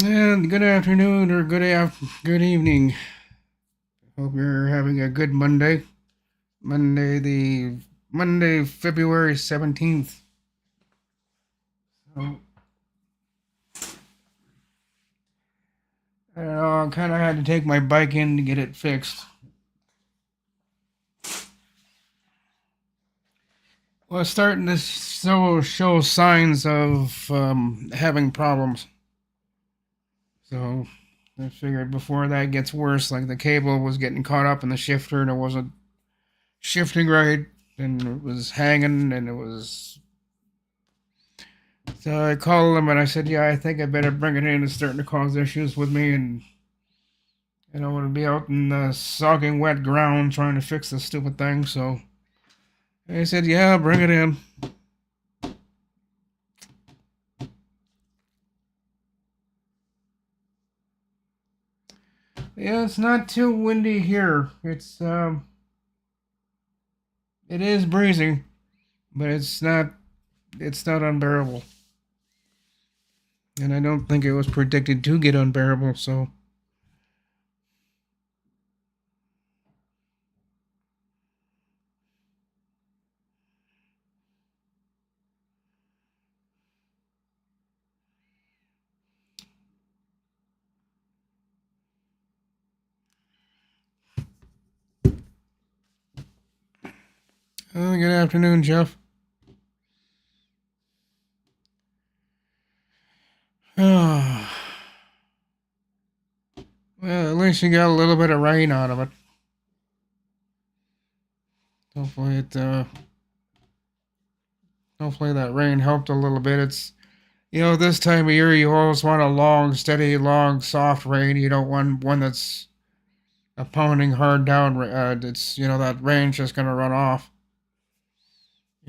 And good afternoon or good evening. Hope you're having a good Monday. Monday, February 17th. So, I kind of had to take my bike in to get it fixed. Well, it's starting to show signs of having problems. So I figured before that gets worse, like the cable was getting caught up in the shifter and it wasn't shifting right, and it was hanging, and it was. So I called them and I said, "Yeah, I think I better bring it in. It's starting to cause issues with me, and I don't want to be out in the sogging wet ground trying to fix this stupid thing." So I said, "Yeah, bring it in." Yeah, it's not too windy here. It is breezy, but it's not unbearable. And I don't think it was predicted to get unbearable. So good afternoon, Jeff. Well, at least you got a little bit of rain out of it. Hopefully it hopefully that rain helped a little bit. It's this time of year you always want a long, steady, long, soft rain. You don't want one that's a pounding hard down. It's that rain's just gonna run off.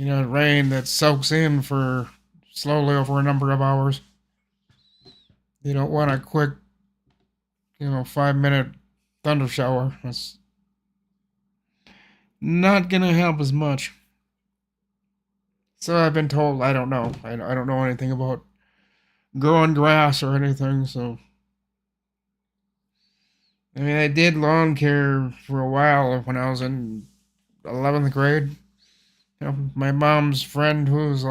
Rain that soaks in for slowly over a number of hours. You don't want a quick 5 minute thunder shower. That's not gonna help as much. So I've been told. I don't know. I don't know anything about growing grass or anything. So I mean, I did lawn care for a while when I was in 11th grade. My mom's friend who's a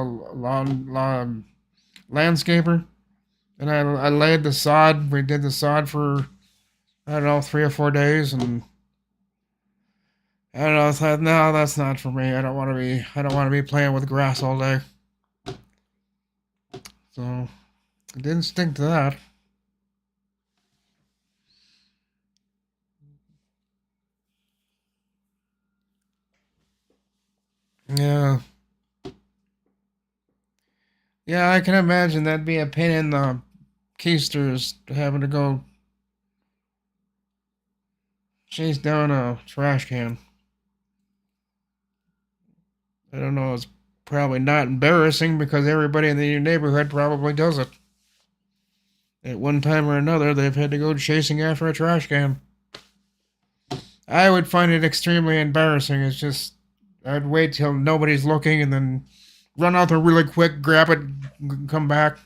landscaper, and I laid the sod. We did the sod for, I don't know, 3 or 4 days, and I don't know. I thought, no, that's not for me. I don't want to be playing with grass all day. So I didn't stick to that. Yeah, yeah, I can imagine that'd be a pain in the keisters having to go chase down a trash can. I don't know. It's probably not embarrassing because everybody in the neighborhood probably does it. At one time or another, they've had to go chasing after a trash can. I would find it extremely embarrassing. It's just, I'd wait till nobody's looking and then run out there really quick, grab it, come back.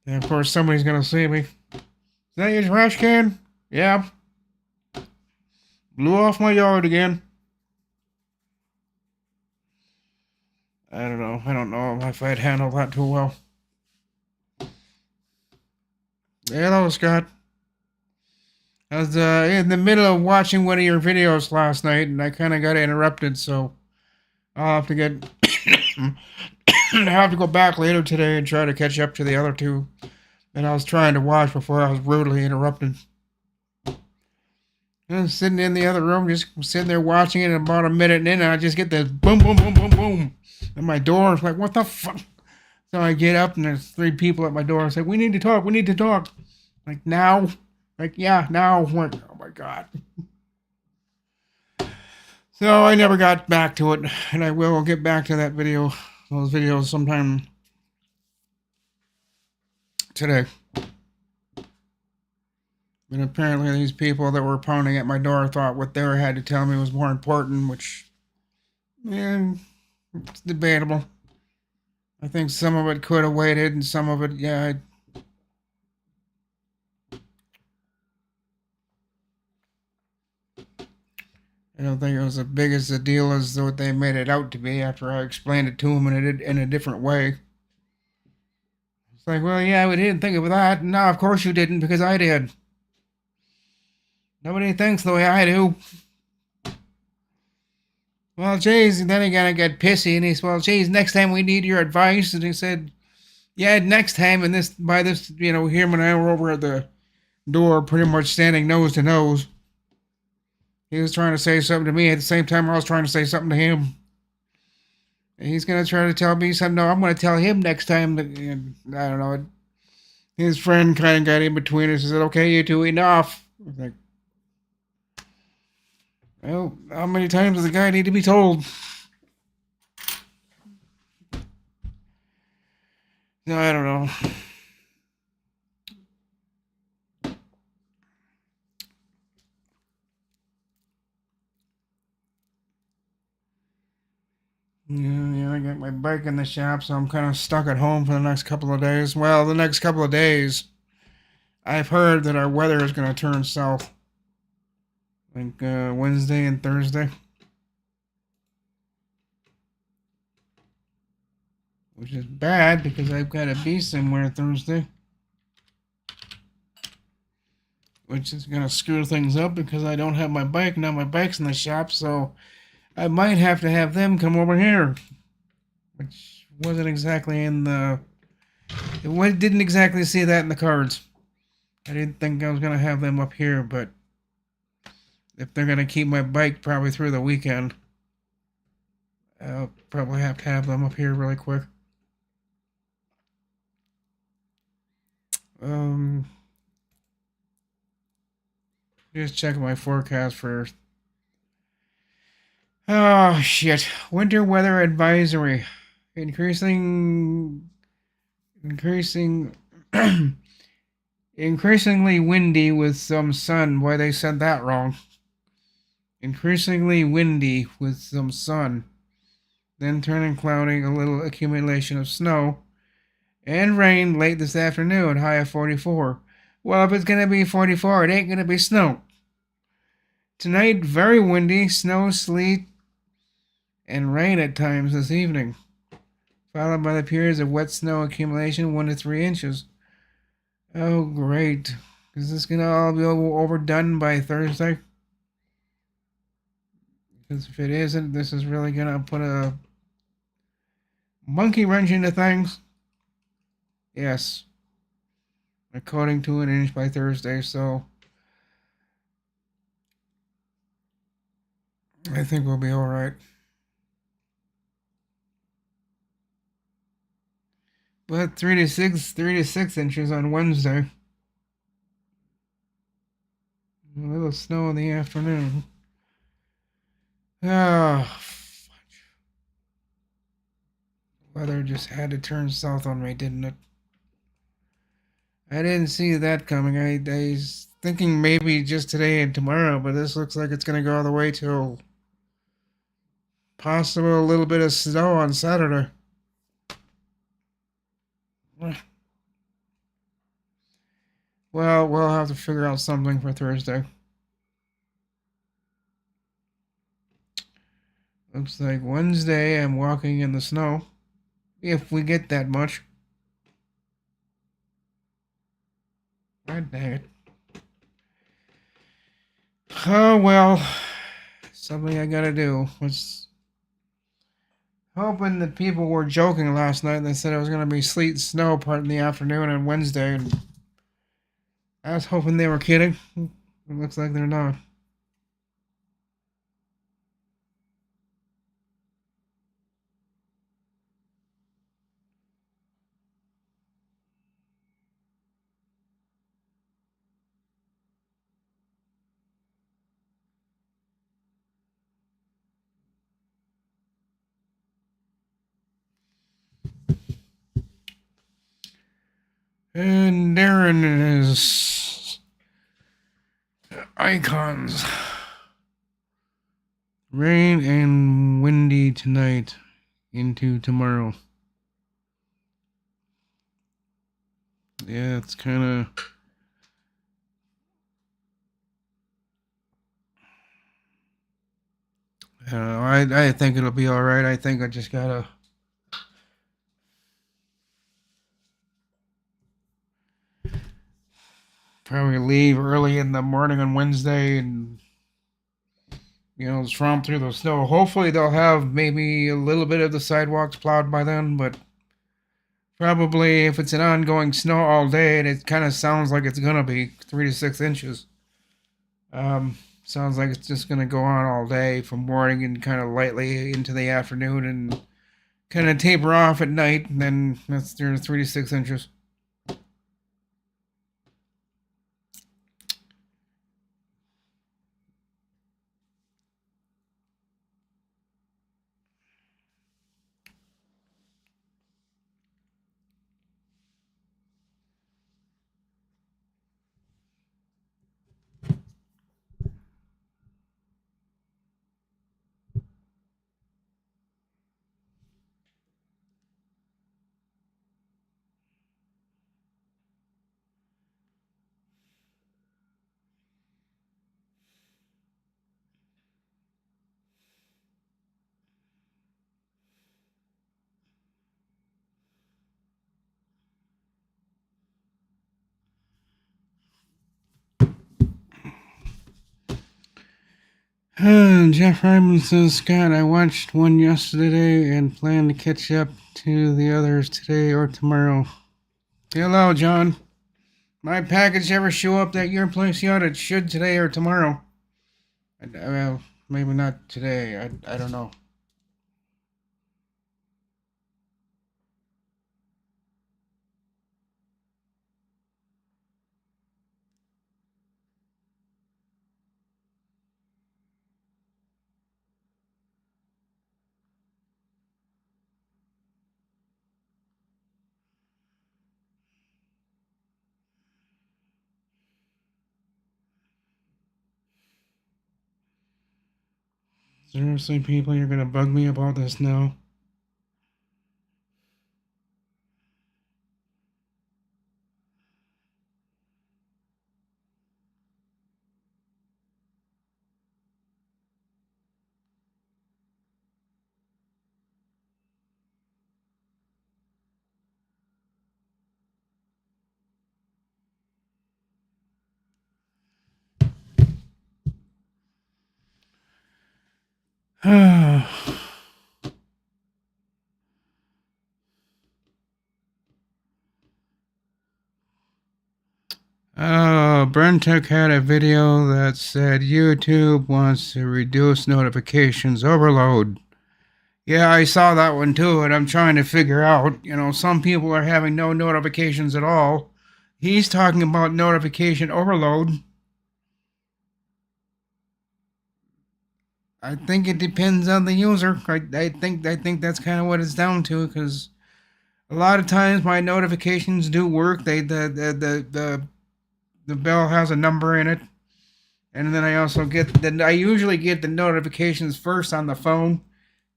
And of course, somebody's going to see me. Is that your trash can? Yeah. Blew off my yard again. I don't know. I don't know if I'd handle that too well. Hello, Scott. I was in the middle of watching one of your videos last night, and I kind of got interrupted, so I'll have to get have to go back later today and try to catch up to the other two that I was trying to watch before I was rudely interrupted. I was sitting in the other room, just sitting there watching it, and about a minute in, and I just get this boom, boom, boom, boom, boom, and my door is like, what the fuck? So I get up, and there's 3 people at my door. I say, we need to talk. We need to talk. Like now. Like, yeah, now. Like, oh my God. So I never got back to it, and I will get back to those videos sometime today. But apparently these people that were pounding at my door thought what they had to tell me was more important, which, yeah, it's debatable. I think some of it could have waited, and some of it, yeah, don't think it was as big as the deal as what they made it out to be after I explained it to them in a different way. It's like, well, yeah, we didn't think of that. No, of course you didn't, because I did. Nobody thinks the way I do. Well, geez, and then he kind of got pissy, and he said, well, geez, next time we need your advice. And he said, yeah, next time, and by this, him and I were over at the door, pretty much standing nose to nose. He was trying to say something to me at the same time I was trying to say something to him. And he's going to try to tell me something. No, I'm going to tell him next time. That, I don't know. His friend kind of got in between us and said, okay, you two, enough. I was like, well, how many times does the guy need to be told? No, I don't know. Yeah, I got my bike in the shop, so I'm kind of stuck at home for the next couple of days. Well, the next couple of days, I've heard that our weather is going to turn south. Like Wednesday and Thursday. Which is bad because I've got to be somewhere Thursday. Which is going to screw things up because I don't have my bike. Now my bike's in the shop, so I might have to have them come over here. Which wasn't exactly in the... It didn't exactly see that in the cards. I didn't think I was going to have them up here, but if they're going to keep my bike probably through the weekend, I'll probably have to have them up here really quick. Just checking my forecast for... Oh, shit. Winter weather advisory. Increasingly windy with some sun. Boy, they said that wrong. Increasingly windy with some sun. Then turning cloudy, a little accumulation of snow. And rain late this afternoon, high of 44. Well, if it's going to be 44, it ain't going to be snow. Tonight, very windy, snow, sleet, and rain at times this evening, followed by the periods of wet snow accumulation 1 to 3 inches. Oh, great. Is this going to all be overdone by Thursday? Because if it isn't, this is really going to put a monkey wrench into things. Yes. According to an inch by Thursday, so I think we'll be alright. But 3 to 6 inches on Wednesday. A little snow in the afternoon. Ah, weather just had to turn south on me, didn't it? I didn't see that coming. I was thinking maybe just today and tomorrow, but this looks like it's going to go all the way till possible a little bit of snow on Saturday. Well, we'll have to figure out something for Thursday. Looks like Wednesday I'm walking in the snow. If we get that much. God dang it. Oh, well. Something I gotta do. Was hoping that people were joking last night. They said it was gonna be sleet and snow part in the afternoon on Wednesday. And I was hoping they were kidding. It looks like they're not. And Darren is icons. Rain and windy tonight into tomorrow. Yeah, it's kind of... I think it'll be all right. I think I just gotta probably leave early in the morning on Wednesday and just romp through the snow. Hopefully they'll have maybe a little bit of the sidewalks plowed by then, but probably if it's an ongoing snow all day, and it kind of sounds like it's gonna be 3 to 6 inches. Sounds like it's just gonna go on all day from morning and kind of lightly into the afternoon and kind of taper off at night, and then that's there's 3 to 6 inches. Jeff Ryman says, Scott, I watched one yesterday and plan to catch up to the others today or tomorrow. Hello, John. My package ever show up at your place yet? It should today or tomorrow. Well, maybe not today. I don't know. Seriously, people, you're gonna bug me about this now? Brentuk had a video that said YouTube wants to reduce notifications overload. Yeah, I saw that one too, and I'm trying to figure out, some people are having no notifications at all. He's talking about notification overload. I think it depends on the user. I think that's kind of what it's down to, because a lot of times my notifications do work. The bell has a number in it, and then I usually get the notifications first on the phone,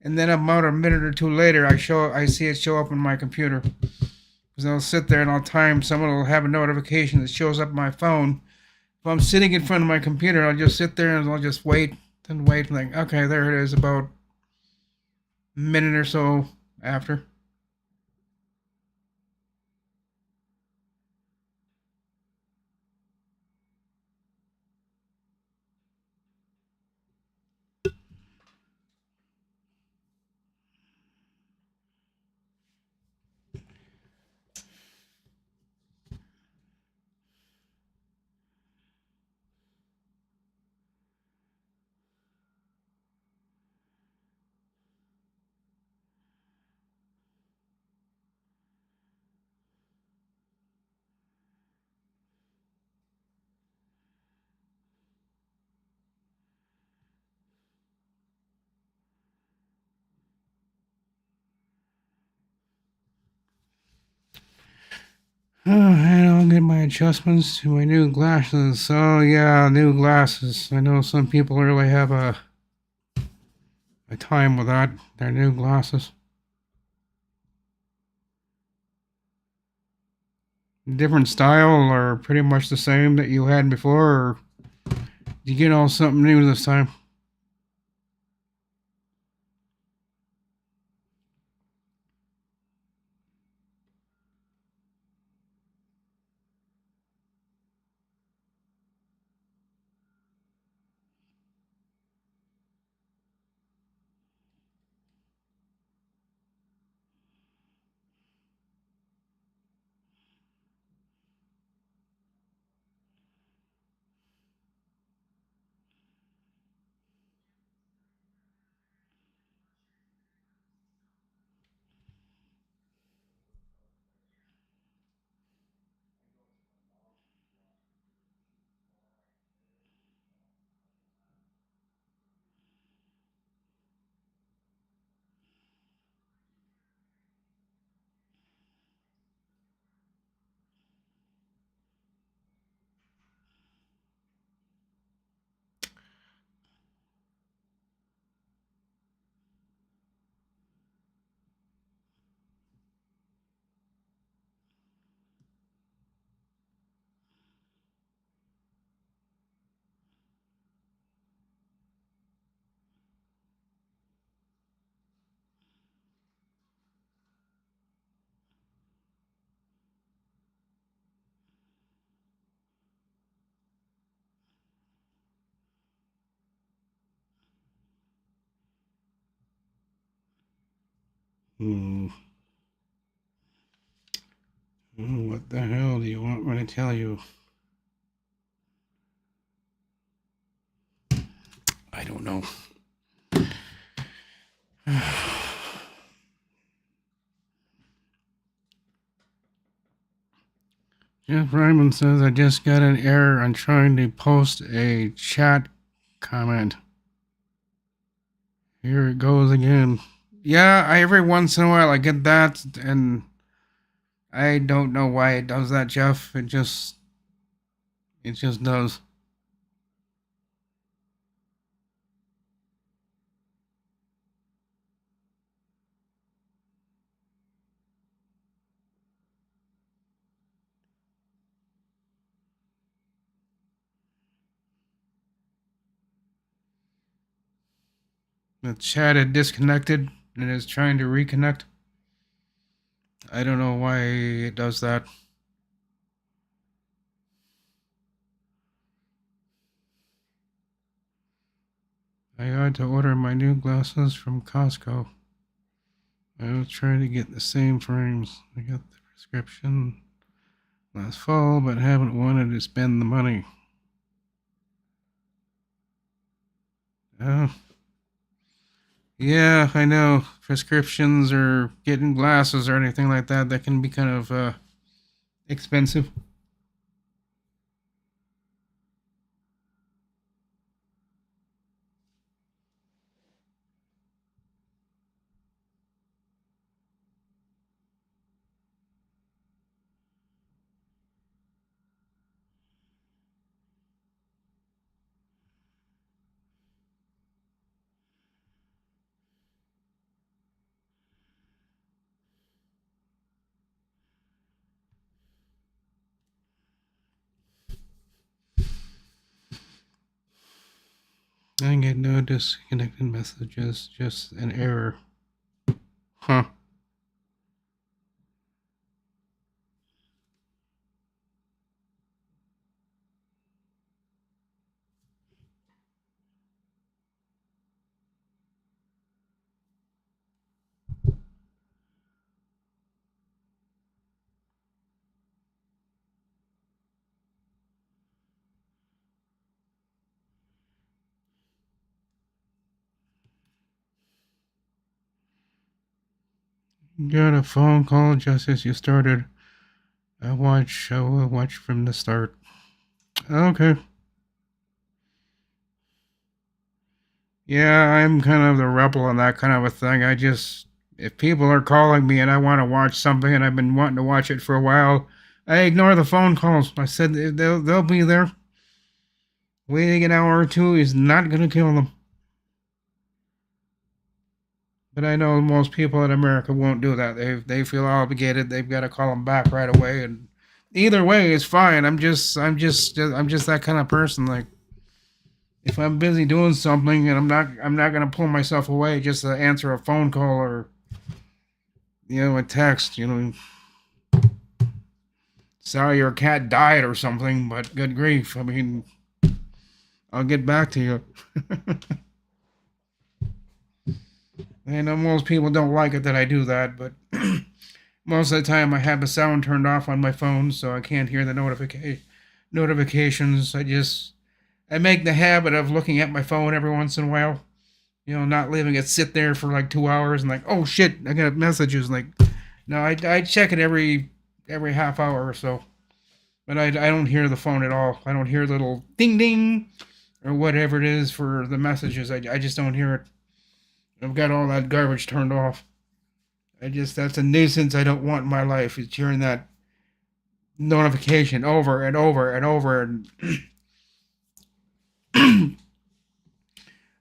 and then about a minute or two later I see it show up on my computer. Because I'll sit there and someone will have a notification that shows up on my phone. If I'm sitting in front of my computer, I'll just sit there and I'll just wait and wait and think, okay, there it is, about a minute or so after. And I'll get my adjustments to my new glasses. So yeah, new glasses. I know some people really have a time with that. Their new glasses. Different style or pretty much the same that you had before, or did you get all something new this time? Hmm. What the hell do you want me to tell you? I don't know. Jeff Ryman says, I just got an error on trying to post a chat comment. Here it goes again. Yeah, every once in a while I get that, and I don't know why it does that, Jeff. It just does. The chat had disconnected and is trying to reconnect. I don't know why it does that. I had to order my new glasses from Costco. I was trying to get the same frames. I got the prescription last fall, but haven't wanted to spend the money. Oh, yeah, I know. Prescriptions or getting glasses or anything like that can be kind of expensive. I get no disconnected messages, just an error. Huh. Got a phone call just as you started. I will watch from the start. Okay. Yeah, I'm kind of the rebel on that kind of a thing. If people are calling me and I want to watch something and I've been wanting to watch it for a while, I ignore the phone calls. I said they'll be there. Waiting an hour or two is not going to kill them. But I know most people in America won't do that. They feel obligated. They've got to call them back right away. And either way is fine. I'm just that kind of person. Like if I'm busy doing something and I'm not gonna pull myself away just to answer a phone call or a text. Sorry your cat died or something, but good grief. I mean, I'll get back to you. I know most people don't like it that I do that, but most of the time I have the sound turned off on my phone, so I can't hear the notifications. I make the habit of looking at my phone every once in a while. Not leaving it sit there for like 2 hours and like, oh shit, I got messages. Like, no, I check it every half hour or so, but I don't hear the phone at all. I don't hear the little ding ding or whatever it is for the messages. I just don't hear it. I've got all that garbage turned off. That's a nuisance I don't want in my life. Is hearing that notification over and over and over. And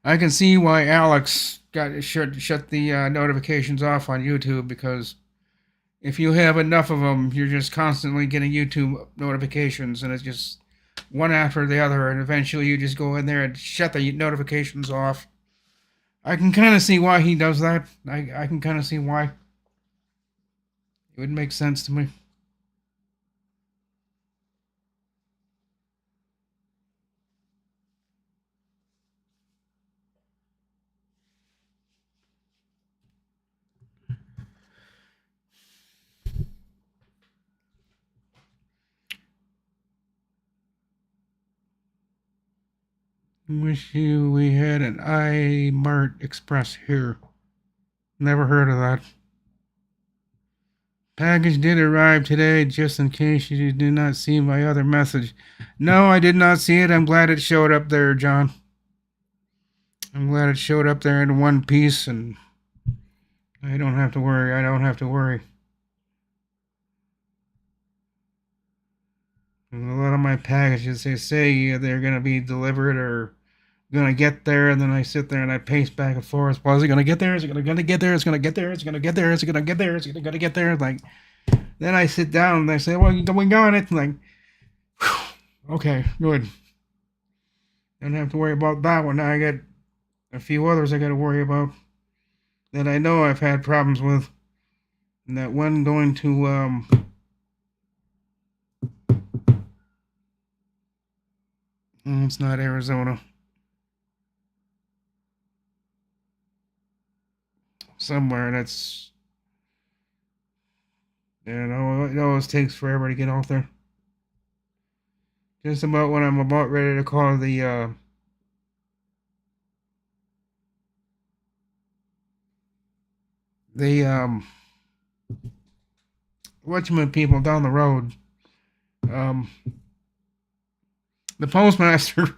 I can see why Alex got shut the notifications off on YouTube, because if you have enough of them, you're just constantly getting YouTube notifications, and it's just one after the other, and eventually you just go in there and shut the notifications off. I can kind of see why he does that. I can kind of see why. It would make sense to me. Wish you we had an iMart Express here. Never heard of that. Package did arrive today, just in case you did not see my other message. No, I did not see it. I'm glad it showed up there, John. I'm glad it showed up there in one piece, and I don't have to worry. I don't have to worry. And a lot of my packages, they say they're going to be delivered or going to get there, and then I sit there and I pace back and forth. Well, is it going to get there? Is it going to get there? Is it going to get there? Is it going to get there? Is it going to get there? Is it going to get there? Like, then I sit down and they say, well, we got it. Like, whew, okay, good. Don't have to worry about that one. Now I got a few others I got to worry about that I know I've had problems with. And that one going to, it's not Arizona. Somewhere that's, you know, it always takes forever to get out there. Just about when I'm about ready to call the whatchamacallit people down the road, um, the postmaster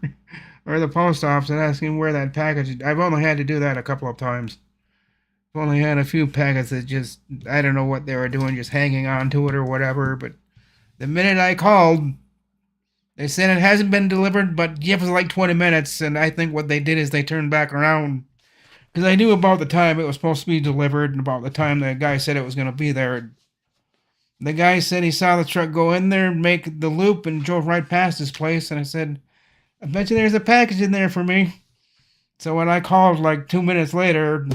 or the post office and asking where that package is. I've only had to do that a couple of times. I've only had a few packets that just, I don't know what they were doing, just hanging on to it or whatever. But the minute I called, they said it hasn't been delivered, but give us like 20 minutes. And I think what they did is they turned back around because I knew about the time it was supposed to be delivered and about the time the guy said it was going to be there. The guy said he saw the truck go in there, make the loop, and drove right past his place. And I said, I bet you there's a package in there for me. So when I called like 2 minutes later,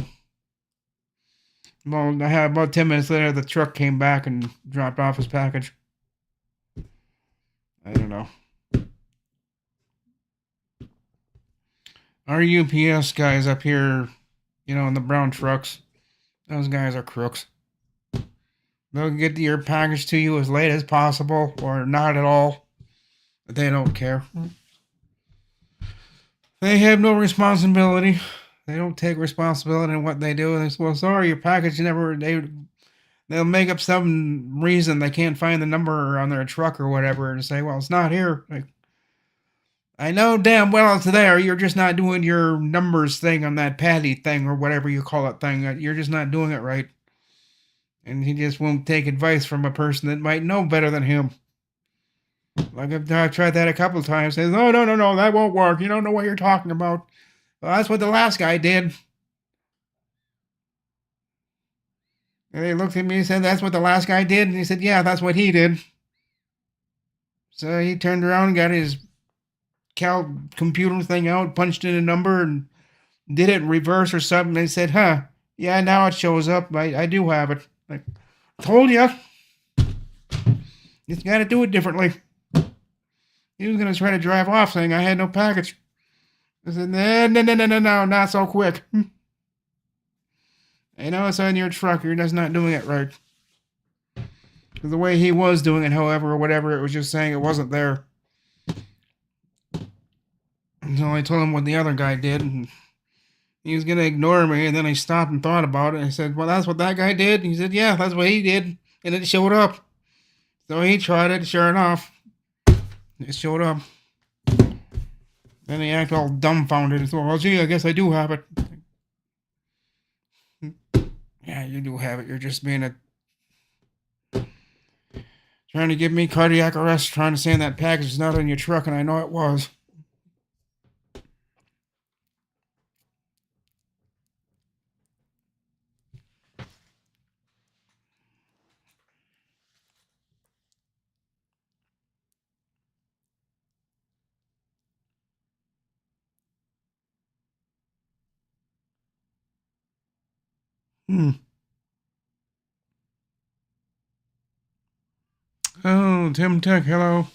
well, I had about 10 minutes later, the truck came back and dropped off his package. I don't know. Our UPS guys up here, you know, in the brown trucks, those guys are crooks. They'll get your package to you as late as possible or not at all. They don't care. They have no responsibility. They don't take responsibility in what they do. They say, well, sorry, your package never. They'll make up some reason they can't find the number on their truck or whatever and say, well, it's not here. Like, I know damn well it's there. You're just not doing your numbers thing on that patty thing or whatever you call it thing. You're just not doing it right. And he just won't take advice from a person that might know better than him. Like I've tried that a couple of times. Says, oh, no, that won't work. You don't know what you're talking about. Well, that's what the last guy did. And they looked at me and said, that's what the last guy did. And he said, yeah, that's what he did. So he turned around and got his computer thing out, punched in a number, and did it in reverse or something. They said, huh, yeah, now it shows up. I do have it. Like, told you. You got to do it differently. He was going to try to drive off saying I had no package. I said, no, not so quick. I know it's on your truck. You're just not doing it right. The way he was doing it, however, or whatever, it was just saying it wasn't there. So I told him what the other guy did, and he was going to ignore me, and then I stopped and thought about it. And I said, well, that's what that guy did? And he said, yeah, that's what he did. And it showed up. So he tried it, sure enough. It showed up. Then he acted all dumbfounded and thought, well, gee, I guess I do have it. Yeah, you do have it. You're just being trying to give me cardiac arrest, trying to say that package is not in your truck, and I know it was. Hmm. Oh, Tim Tech, hello.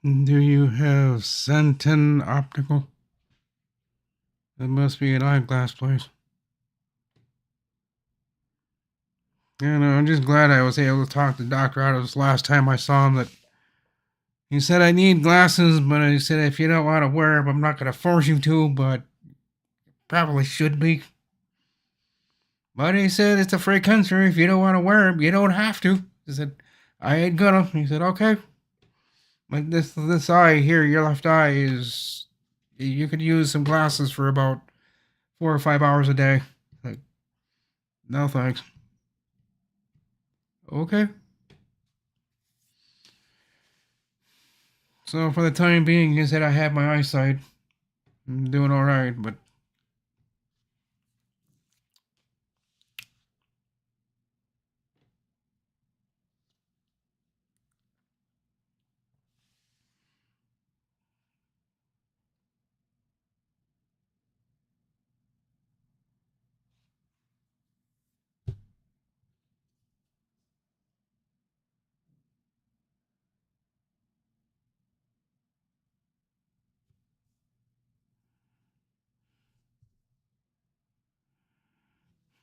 Do you have Centon Optical? That must be an eyeglass place. And I'm just glad I was able to talk the doctor out of this last time I saw him. That he said I need glasses, but he said if you don't want to wear them, I'm not going to force you to, but probably should be. But he said it's a free country. If you don't want to wear them, you don't have to. He said I ain't gonna. He said okay. Like this eye here, your left eye is. You could use some glasses for about 4 or 5 hours a day. Like, no thanks. Okay. So for the time being, he said I have my eyesight. I'm doing all right, but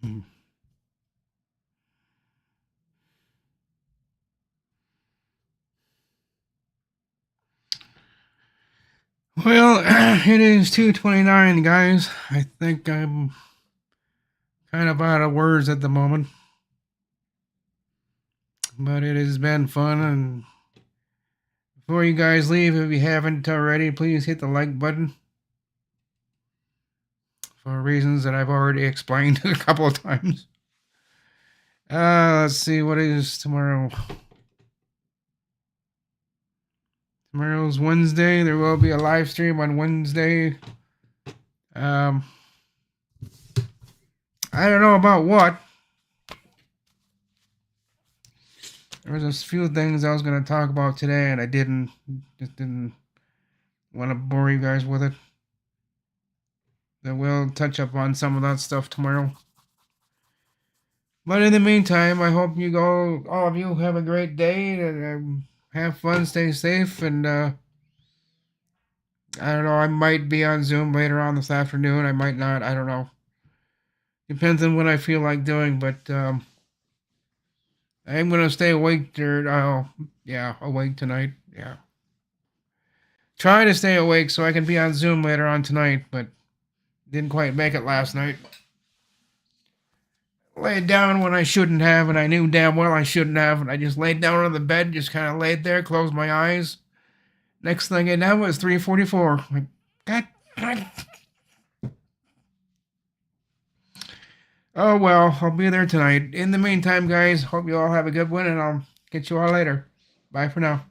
hmm. Well, it is 2:29, guys. I think I'm kind of out of words at the moment, but it has been fun. And before you guys leave, if you haven't already, please hit the like button for reasons that I've already explained a couple of times. Let's see, what is tomorrow? Tomorrow's Wednesday. There will be a live stream on Wednesday. I don't know about what. There was a few things I was going to talk about today, and I just didn't want to bore you guys with it. Then we'll touch up on some of that stuff tomorrow. But in the meantime, I hope all of you have a great day, and have fun, stay safe, and I don't know, I might be on Zoom later on this afternoon. I might not. I don't know. Depends on what I feel like doing, but I am going to stay awake awake tonight. Yeah. Try to stay awake so I can be on Zoom later on tonight, but didn't quite make it last night. Laid down when I shouldn't have, and I knew damn well I shouldn't have, and I just laid down on the bed, just kind of laid there, closed my eyes. Next thing I know, it was 3:44. Like, God. Oh well, I'll be there tonight. In the meantime, guys, hope you all have a good one, and I'll get you all later. Bye for now.